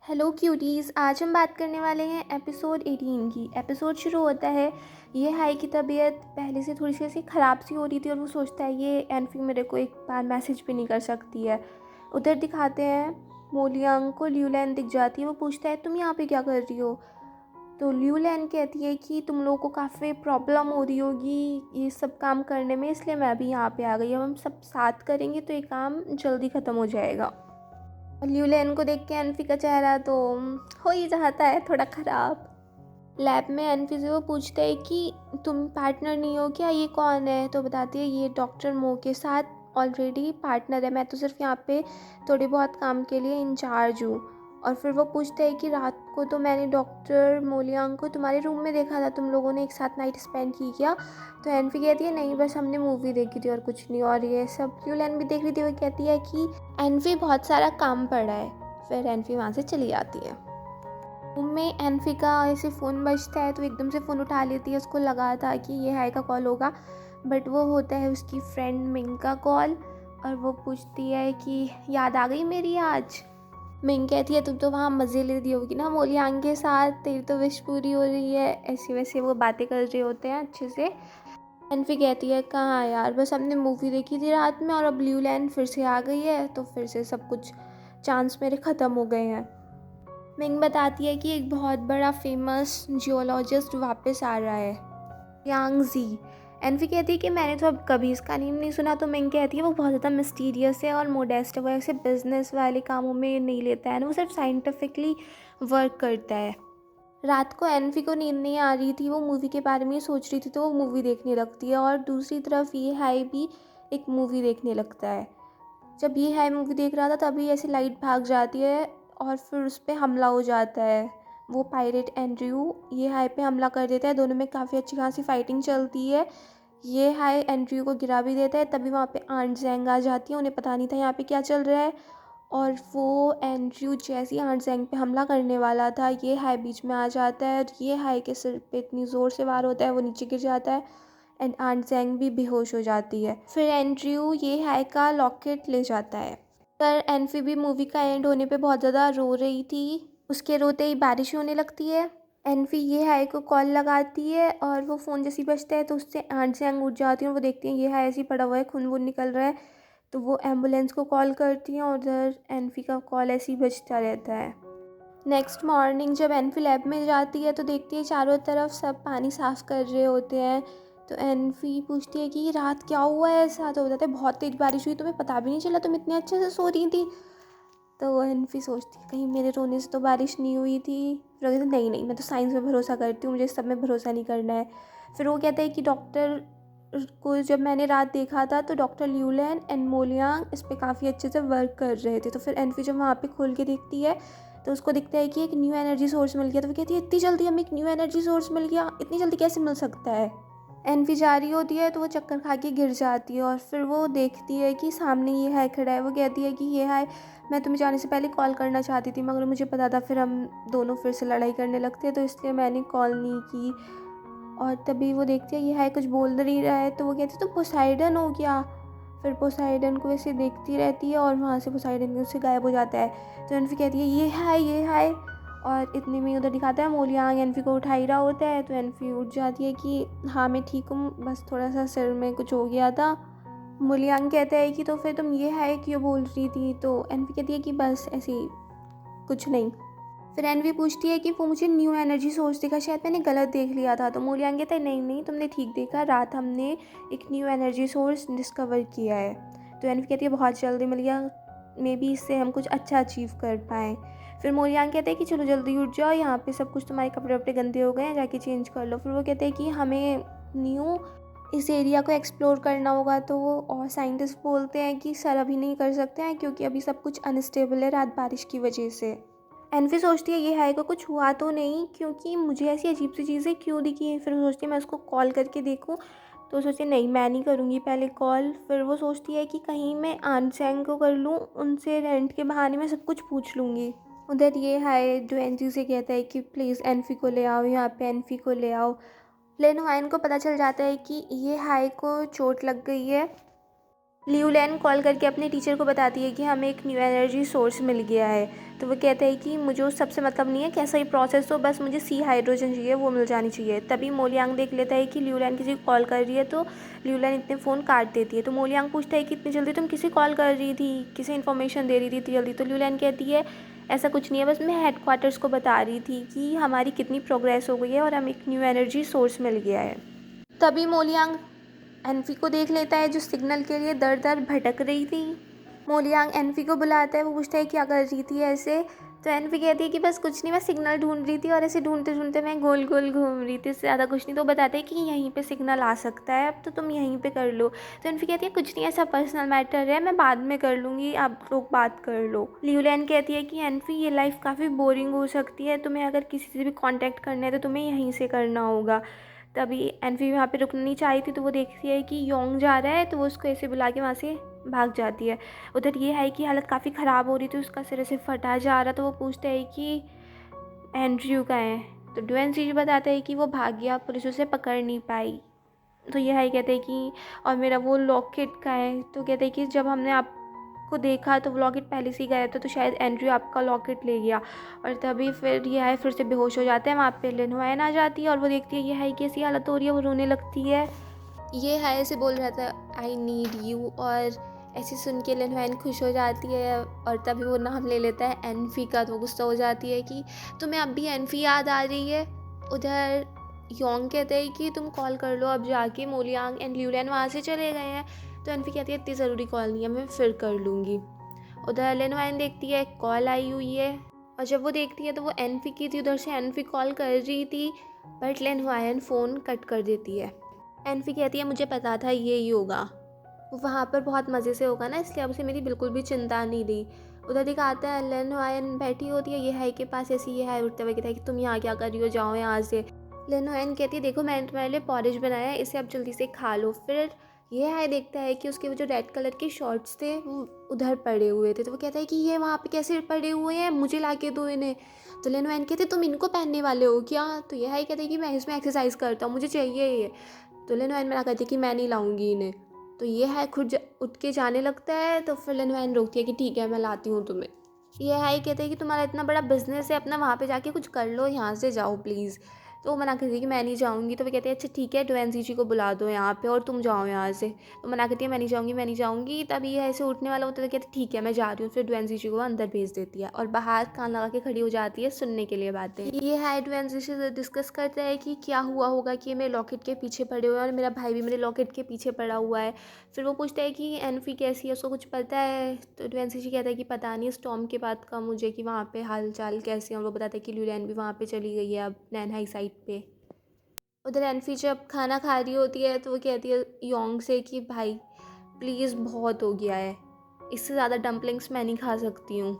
Hello cuties, आज हम बात करने वाले हैं एपिसोड 18 की। एपिसोड शुरू होता है, ये हाई की तबीयत पहले से थोड़ी सी ऐसी ख़राब सी हो रही थी और वो सोचता है ये एनफी मेरे को एक बार मैसेज भी नहीं कर सकती है। उधर दिखाते हैं मोलियांग को ल्यूलैन दिख जाती है। वो पूछता है तुम यहाँ पे क्या कर रही हो। तो ल्यूलैन कहती है कि तुम लोगों को काफ़ी प्रॉब्लम हो रही होगी ये सब काम करने में, इसलिए मैं अभी यहाँ पे आ गई। अब हम सब साथ करेंगे तो ये काम जल्दी ख़त्म हो जाएगा। ल्यूलेन को देख के एनफी का चेहरा तो हो ही जाता है थोड़ा ख़राब। लैब में एनफी से वो पूछते है कि तुम पार्टनर नहीं हो क्या, ये कौन है। तो बताती है ये डॉक्टर मो के साथ ऑलरेडी पार्टनर है, मैं तो सिर्फ यहाँ पे थोड़ी बहुत काम के लिए इंचार्ज हूँ। और फिर वो पूछते हैं कि रात को तो मैंने डॉक्टर मोलियांग को तुम्हारे रूम में देखा था, तुम लोगों ने एक साथ नाइट स्पेंड की क्या। तो एनफी कहती है नहीं, बस हमने मूवी देखी थी और कुछ नहीं। और ये सब ल्यूलेन भी देख रही थी। वो कहती है कि एनफी बहुत सारा काम पड़ा है। फिर एनफी वहाँ से चली जाती है। रूम में एनफी का ऐसे फ़ोन बजता है तो एकदम से फ़ोन उठा लेती है। उसको लगा था कि ये हाई का कॉल होगा, बट वो होता है उसकी फ्रेंड मिंग का कॉल। और वो पूछती है कि याद आ गई मेरी आज। मिंग कहती है तुम तो वहाँ मज़े ले रही होगी ना मोलियांग के साथ, तेरी तो विश पूरी हो रही है। ऐसे वैसे वो बातें कर रहे होते हैं अच्छे से। एनफी कहती है कहाँ यार, बस हमने मूवी देखी थी रात में और अब ल्यूलैन फिर से आ गई है तो फिर से सब कुछ चांस मेरे ख़त्म हो गए हैं। मिंग बताती है कि एक बहुत बड़ा फेमस जियोलॉजिस्ट वापस आ रहा है, यांग जी। एनफी कहती है कि मैंने तो अब कभी इसका नेम नहीं सुना। तो मिंग कहती है वो बहुत ज़्यादा मिस्टीरियस है और मोडेस्ट है, वो ऐसे बिजनेस वाले कामों में नहीं लेता है ना, वो सिर्फ साइंटिफिकली वर्क करता है। रात को एनफी को नींद नहीं आ रही थी, वो मूवी के बारे में ही सोच रही थी तो वो मूवी देखने लगती है। और दूसरी तरफ ये हाई भी एक मूवी देखने लगता है। जब ये हाई मूवी देख रहा था तभी ऐसे लाइट भाग जाती है और फिर उस पर हमला हो जाता है। वो पायरेट एंड्रयू ये हाई पे हमला कर देता है, दोनों में काफ़ी अच्छी खासी फाइटिंग चलती है। ये हाई एंड्रयू को गिरा भी देता है। तभी वहाँ पे आंट जैंग आ जाती है, उन्हें पता नहीं था यहाँ पे क्या चल रहा है। और वो एंड्रयू जैसे ही आंट जैंग पे हमला करने वाला था, ये हाई बीच में आ जाता है और ये हाई के सिर पे इतनी ज़ोर से वार होता है वो नीचे गिर जाता है एंड आंट जैंग भी बेहोश हो जाती है। फिर एंड्रयू ये हाई का लॉकेट ले जाता है। पर एनफी भी मूवी का एंड होने पे बहुत ज़्यादा रो रही थी। उसके रोते ही बारिश होने लगती है। एनफी ये हाई को कॉल लगाती है और वो फ़ोन जैसी बजता है तो उससे आंट जैंग उठ जाती है और वो देखती हैं ये हाई ऐसे ही पड़ा हुआ है, खून वून निकल रहा है। तो वो एम्बुलेंस को कॉल करती हैं और उधर एनफी का कॉल ऐसे ही बजता रहता है। नेक्स्ट मॉर्निंग जब एनफी लैब में जाती है तो देखती है चारों तरफ सब पानी साफ़ कर रहे होते हैं। तो एनफी पूछती है कि रात क्या हुआ है ऐसा। तो बताते हैं बहुत तेज़ बारिश हुई, तुम्हें पता भी नहीं चला, तुम इतने अच्छे से सो रही थी। तो वो एनफी सोचती है कहीं मेरे रोने से तो बारिश नहीं हुई थी। फिर वो कहते नहीं नहीं, मैं तो साइंस में भरोसा करती हूँ, मुझे इस सब में भरोसा नहीं करना है। फिर वो कहते हैं कि डॉक्टर को जब मैंने रात देखा था तो डॉक्टर ल्यूलैन एंड मोलियांग इस पर काफ़ी अच्छे से वर्क कर रहे थे। तो फिर एनफी जब वहाँ पे खोल के देखती है तो उसको दिखता है कि एक न्यू एनर्जी सोर्स मिल गया। तो वो कहती है इतनी जल्दी हमें एक न्यू एनर्जी सोर्स मिल गया, इतनी जल्दी कैसे मिल सकता है। एनफी जा रही होती है तो वो चक्कर खा के गिर जाती है और फिर वो देखती है कि सामने ये हाई खड़ा है। वो कहती है कि ये हाई, मैं तुम्हें जाने से पहले कॉल करना चाहती थी मगर मुझे पता था फिर हम दोनों फिर से लड़ाई करने लगते हैं तो इसलिए मैंने कॉल नहीं की। और तभी वो देखती है ये हाई कुछ बोल नहीं रहा है तो वो कहती है तुम पोसाइडन हो क्या। फिर पोसाइडन को वैसे देखती रहती है और वहाँ से पोसाइडन उससे गायब हो जाता है। तो एनफी कहती है ये हाई। और इतने में उधर दिखाता है मोलियांग एनफी को उठा ही रहा होता है। तो एनफी उठ जाती है कि हाँ मैं ठीक हूँ, बस थोड़ा सा सिर में कुछ हो गया था। मोलियांग कहता है कि तो फिर तुम ये हाई क्यों बोल रही थी। तो एनफी कहती है कि बस ऐसे ही, कुछ नहीं। फिर एनवी पूछती है कि वो मुझे न्यू एनर्जी सोर्स दिखा, शायद मैंने गलत देख लिया था। तो मोलियांग कहता है नहीं नहीं, तुमने ठीक देखा, रात हमने एक न्यू एनर्जी सोर्स डिस्कवर किया है। तो एनवी कहती है बहुत जल्दी मिल गया, मे बी इससे हम कुछ अच्छा अचीव कर पाएँ। फिर मोलियांग कहते हैं कि चलो जल्दी उठ जाओ, यहाँ पे सब कुछ तुम्हारे कपड़े वपड़े गंदे हो गए हैं, जाके चेंज कर लो। फिर वो कहते हैं कि हमें न्यू इस एरिया को एक्सप्लोर करना होगा। तो वो और साइंटिस्ट बोलते हैं कि सर अभी नहीं कर सकते हैं क्योंकि अभी सब कुछ अनस्टेबल है रात बारिश की वजह से। एनफी सोचती है ये हाई को कुछ हुआ तो नहीं, क्योंकि मुझे ऐसी अजीब सी चीज़ें क्यों दिखी। फिर सोचती है मैं उसको कॉल करके देखूं। तो सोचती है नहीं मैं नहीं करूँगी पहले कॉल। फिर वो सोचती है कि कहीं मैं आन चैंग को कर लूँ, उनसे रेंट के बहाने में सब कुछ पूछ लूँगी। उधर ये हाई जो एनजी से कहता है कि प्लीज़ एनफी को ले आओ, यहाँ पे एनफी को ले आओ। लेकिन हाइन को पता चल जाता है कि ये हाई को चोट लग गई है। लियूलैन कॉल करके अपने टीचर को बताती है कि हमें एक न्यू एनर्जी सोर्स मिल गया है। तो वो कहता है कि मुझे उस सबसे मतलब नहीं है, कैसा ही प्रोसेस हो, बस मुझे सी हाइड्रोजन चाहिए, वो मिल जानी चाहिए। तभी मोलियांग देख लेता है कि लियूलैन किसी को कॉल कर रही है, तो लियूलैन इतने फ़ोन काट देती है। तो मोलियांग पूछता है कि इतनी जल्दी तुम किसे कॉल कर रही थी, किसे इन्फॉर्मेशन दे रही थी इतनी जल्दी। तो लियूलैन कहती है ऐसा कुछ नहीं है, बस मैं हेडक्वार्टर्स को बता रही थी कि हमारी कितनी प्रोग्रेस हो गई है और हमें एक न्यू एनर्जी सोर्स मिल गया है। तभी मोलियांग एनफी को देख लेता है, जो सिग्नल के लिए दर दर भटक रही थी। मोलियांग एनफी को बुलाता है, वो पूछता है क्या कर रही थी ऐसे। तो एनफी कहती है कि बस कुछ नहीं, मैं सिग्नल ढूंढ रही थी और ऐसे ढूंढते ढूंढते मैं गोल गोल घूम रही थी, इससे ज़्यादा कुछ नहीं। तो बताते हैं कि यहीं पे सिग्नल आ सकता है, अब तो तुम यहीं पे कर लो। तो एनफी कहती है कुछ नहीं, ऐसा पर्सनल मैटर है, मैं बाद में कर लूँगी, आप लोग बात कर लो। लियूलैन कहती है कि एनफी ये लाइफ काफ़ी बोरिंग हो सकती है, तुम्हें अगर किसी से भी कॉन्टैक्ट करना है तो तुम्हें यहीं से करना होगा। तभी एनफी वहाँ पे रुकना नहीं चाही थी, तो वो देखती है कि योंग जा रहा है, तो वो उसको ऐसे बुला के वहाँ से भाग जाती है। उधर ये है कि हालत काफ़ी ख़राब हो रही थी, उसका सिर से फटा जा रहा, तो वो पूछता है कि एंड्रयू का है। तो ड्वेन जी बताता है कि वो भाग गया, पुलिस उसे पकड़ नहीं पाई। तो ये है कहते हैं कि और मेरा वो लॉकेट का है। तो कहते हैं कि जब हमने आपको देखा तो वो लॉकेट पहले से ही गायब था, तो शायद एंड्रयू आपका लॉकेट ले गया। और तभी फिर ये है फिर से बेहोश हो जाते हैं। वहाँ पे लिन हुआन आ जाती है और वो देखती है ये है कि ऐसी हालत हो रही है, वो रोने लगती है। ये है ऐसे बोल रहा था आई नीड यू, और ऐसे सुन के लिन हुआन खुश हो जाती है और तभी वो नाम ले लेता है एनफी का। तो वो गुस्सा हो जाती है कि तुम्हें अब भी एनफी याद आ रही है। उधर योंग कहते हैं कि तुम कॉल कर लो अब जाके, मोलियांग एंड लियूलैन वहाँ से चले गए हैं। तो एनफी कहती है इतनी ज़रूरी कॉल नहीं है, मैं फिर कर लूँगी। उधर लिन हुआन देखती है कॉल आई हुई है, और जब वो देखती है तो वो एनफी की थी, उधर से एनफी कॉल कर रही थी, but Lin Huan phone cut कर देती है। एनफी कहती है मुझे पता था ये ही होगा, वो वहाँ पर बहुत मज़े से होगा ना, इसलिए अब उसे मेरी बिल्कुल भी चिंता नहीं रही। उधर दिखाता है लिन हुआन बैठी होती है ये हाई के पास, ऐसी ये हाई उठते हुए कहता है कि तुम यहाँ क्या कर रही हो, जाओ यहाँ से। लिन हुआन कहती है देखो मैंने तुम्हारे लिए पॉरेज बनाया है, इसे अब जल्दी से खा लो। फिर ये हाई देखता है कि उसके वो जो रेड कलर के शॉर्ट्स थे वो उधर पड़े हुए थे। तो वो कहता है कि ये वहाँ पे कैसे पड़े हुए हैं, मुझे ला के दो इन्हें। तो लिन हुआन कहते तुम इनको पहनने वाले हो क्या। तो ये हाई कहते हैं कि मैं इसमें एक्सरसाइज करता हूँ, मुझे चाहिए ये। तो लिन हुआन मना करती है कि मैं नहीं लाऊंगी इन्हें। तो ये है खुद उठ के जाने लगता है। तो फिर लिन हुआन रोकती है कि ठीक है मैं लाती हूँ तुम्हें। ये हाई कहते हैं कि तुम्हारा इतना बड़ा बिजनेस है अपना, वहाँ पे जाके कुछ कर लो, यहाँ से जाओ प्लीज़। तो वो मना करती है कि मैं नहीं जाऊँगी। तो वो कहते हैं अच्छा ठीक है ड्वेन जी को बुला दो यहाँ पे और तुम जाओ यहाँ से। तो मना करती है मैं नहीं जाऊँगी, मैं नहीं जाऊँगी। तभी ये ऐसे उठने वाला होता है, तो कहते ठीक है मैं जा रही हूँ। फिर ड्वेन जी को वो अंदर भेज देती है और बाहर कान लगा के खड़ी हो जाती है सुनने के लिए बातें। ये है ड्वेन जी से डिस्कस करता है कि क्या हुआ होगा कि मेरे लॉकेट के पीछे पड़े हुए हैं और मेरा भाई भी मेरे लॉकेट के पीछे पड़ा हुआ है। फिर वो पूछता है कि एनफी कैसी है, उसको कुछ पता है। तो ड्वेन जी कहता है कि पता नहीं, स्टॉर्म के बाद का मुझे कि वहाँ पे हाल चाल कैसे हैं। और वो बताता है कि लियूलैन भी वहाँ पे चली गई है अब नैनहाई साइड पे। उधर एनफी जब खाना खा रही होती है तो वो कहती है योंग से कि भाई प्लीज़ बहुत हो गया है, इससे ज़्यादा डम्पलिंग्स मैं नहीं खा सकती हूँ,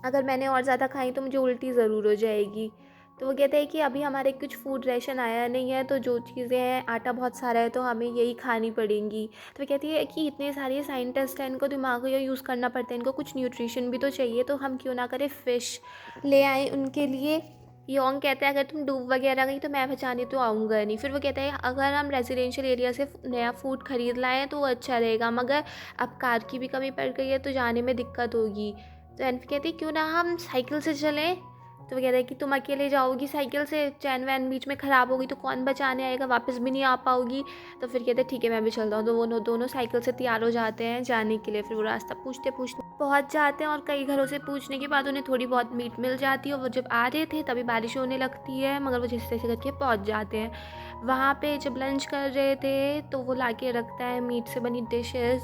अगर मैंने और ज़्यादा खाई तो मुझे उल्टी ज़रूर हो जाएगी। तो वो कहते हैं कि अभी हमारे कुछ फूड रेशन आया नहीं है, तो जो चीज़ें हैं आटा बहुत सारा है तो हमें यही खानी पड़ेंगी। तो वो कहती है कि इतने सारे साइंटिस्ट हैं, इनको दिमाग को यूज़ करना पड़ता है, इनको कुछ न्यूट्रिशन भी तो चाहिए, तो हम क्यों ना करें फ़िश ले आएँ उनके लिए। योंग कहता है अगर तुम डूब वगैरह गई तो मैं बचाने तो आऊँगा नहीं। फिर वो कहता है अगर हम रेजिडेंशियल एरिया से नया फूड ख़रीद लाएँ तो वो अच्छा रहेगा, मगर अब कार की भी कमी पड़ गई है तो जाने में दिक्कत होगी। तो एनफी कहती क्यों ना हम साइकिल से चलें। तो वो कहता है कि तुम अकेले जाओगी साइकिल से, चैन वैन बीच में ख़राब होगी तो कौन बचाने आएगा, वापस भी नहीं आ पाओगी। तो फिर कहते हैं ठीक है मैं भी चलता हूँ। तो वो दोनों साइकिल से तैयार हो जाते हैं जाने के लिए। फिर वो रास्ता पूछते पूछते पहुँच जाते हैं और कई घरों से पूछने के बाद उन्हें थोड़ी बहुत मीट मिल जाती है। और वो जब आ रहे थे तभी बारिश होने लगती है, मगर वो जैसे तैसे करके पहुँच जाते हैं। वहाँ पे जब लंच कर रहे थे तो वो ला के रखता है मीट से बनी डिशेज़।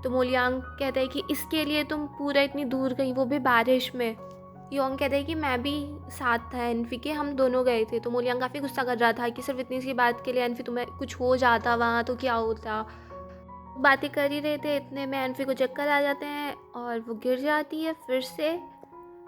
तो मोलियांग कहता है कि इसके लिए तुम पूरा इतनी दूर गई, वो भी बारिश में। योंग कहता है कि मैं भी साथ था एनफी के, हम दोनों गए थे। तो मोलियांग काफ़ी गुस्सा कर रहा था कि सिर्फ इतनी सी बात के लिए एनफी तुम्हें कुछ हो जाता वहाँ तो क्या होता। बातें कर ही रहे थे, इतने में एनफी को चक्कर आ जाते हैं और वो गिर जाती है फिर से।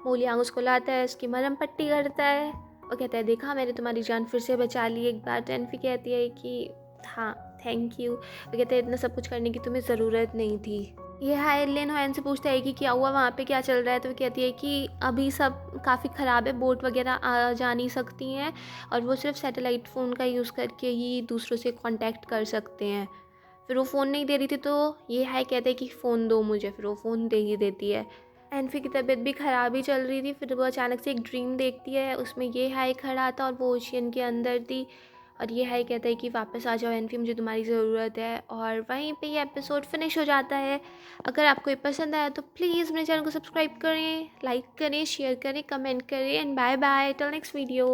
मोलियांग उसको लाता है, उसकी मरहम पट्टी करता है और कहता है देखा मैंने तुम्हारी जान फिर से बचा ली एक बार। तो एनफी कहती है कि हाँ थैंक यू। वो कहते हैं इतना सब कुछ करने की तुम्हें ज़रूरत नहीं थी। ये हाय लिन हुआन से पूछता है कि क्या हुआ वहाँ पे, क्या चल रहा है। तो वो कहती है कि अभी सब काफ़ी ख़राब है, बोट वगैरह आ जा नहीं सकती हैं और वो सिर्फ सैटेलाइट फ़ोन का यूज़ करके ही दूसरों से कांटेक्ट कर सकते हैं। फिर वो फ़ोन नहीं दे रही थी तो ये हाई कहता है कि फ़ोन दो मुझे, फिर वो फ़ोन दे ही देती है। एनफी की तबीयत भी ख़राब ही चल रही थी, फिर वो अचानक से एक ड्रीम देखती है, उसमें ये हाई खड़ा था और वो ओशियन के अंदर थी और ये हाई कहता है कि वापस आ जाओ एनफी, मुझे तुम्हारी ज़रूरत है। और वहीं पे ये एपिसोड फिनिश हो जाता है। अगर आपको ये पसंद आया तो प्लीज़ मेरे चैनल को सब्सक्राइब करें, लाइक करें, शेयर करें, कमेंट करें and bye bye till next video.